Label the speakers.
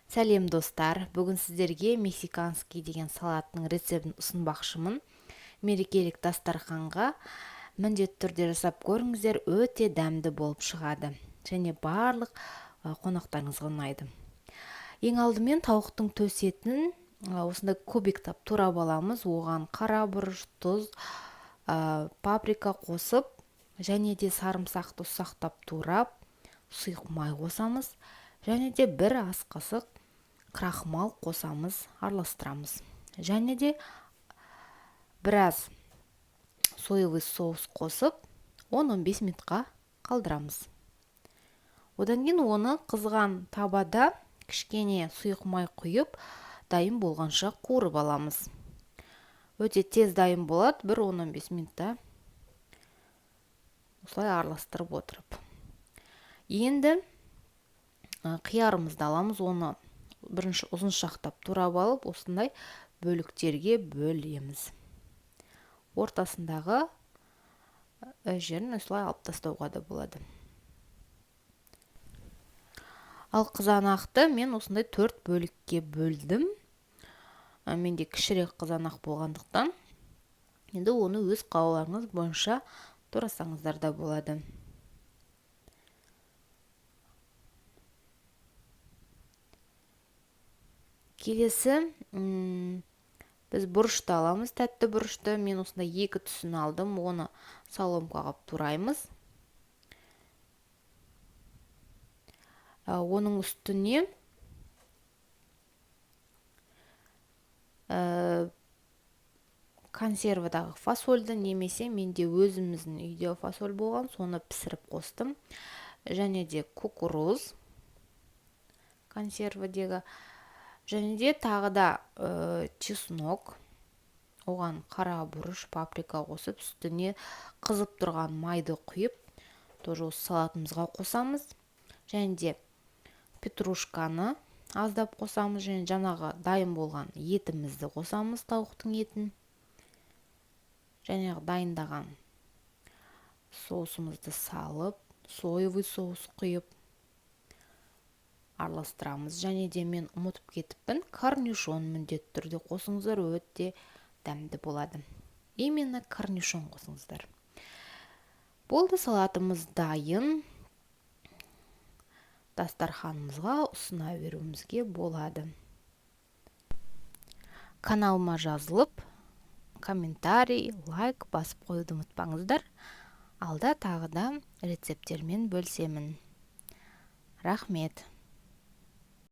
Speaker 1: Сәлем достар, бүгін сіздерге мексиканский деген салаттың рецептін ұсынбақшымын. Мерекелік дастарханға міндетті түрде жасап көріңіздер, өте дәмді болып шығады және барлық қонақтарыңызға ұнайды. Ең алдымен тауықтың төс етін осындай кубиктап турап аламыз. Оған қара бұрыш, тұз, паприка қосып және де сарымсақты ұсақтап турап, сұйық май қосамыз және де бір ас қасық крахмал қосамыз, араластырамыз. Және де біраз соевый соус қосып 10-15 минутқа қалдырамыз. Одан кейін оны қызған табада кішкене сұйық май құйып, дайын болғанша қуырып аламыз. Өте тез дайын болады, бір 10-15 минутта осылай араластырып отырып. Енді қиярымызды аламыз, оны бірінші ұзын шақтап турап алып, осындай бөліктерге бөлеміз. Ортасындағы жерін осылай алып тастауға да болады. Ал қызанақты мен осындай 4 бөлікке бөлдім. Менде кішірек қызанақ болғандықтан, енді оны өз қалауларыңыз бойынша турасаңыздар да болады. Келесі біз бұрышты аламыз, тәтті бұрышты. Мен осындай 2 түсін алдым, оны соломкаға тураймыз. Оның үстіне консервадағы фасольді, немесе менде өзіміздің үйде фасоль болған, соны пісіріп қостым. Және де кукуруз консервадегі. Және де тағы да чеснок, оған қара бұрыш, паприка қосып, үстіне қызып тұрған майды құйып, тоже осы салатымызға қосамыз. Және де петрушканы аздап қосамыз, және жаңағы дайын болған етімізді қосамыз, тауықтың етін. Және дайындаған соусымызды салып, соевый соус құйып араластырамыз. Және де мен ұмытып кетіппін, корнишон міндетті түрде қосыңыздар, өте дәмді болады. Именно корнишон қосыңыздар. Болды, салатымыз дайын. Дастарханымызға ұсына беруімізге болады. Каналыма жазылып, комментарий, лайк басып қоюды ұмытпаңыздар. Алда тағы да рецепттермен бөлсемін. Рахмет.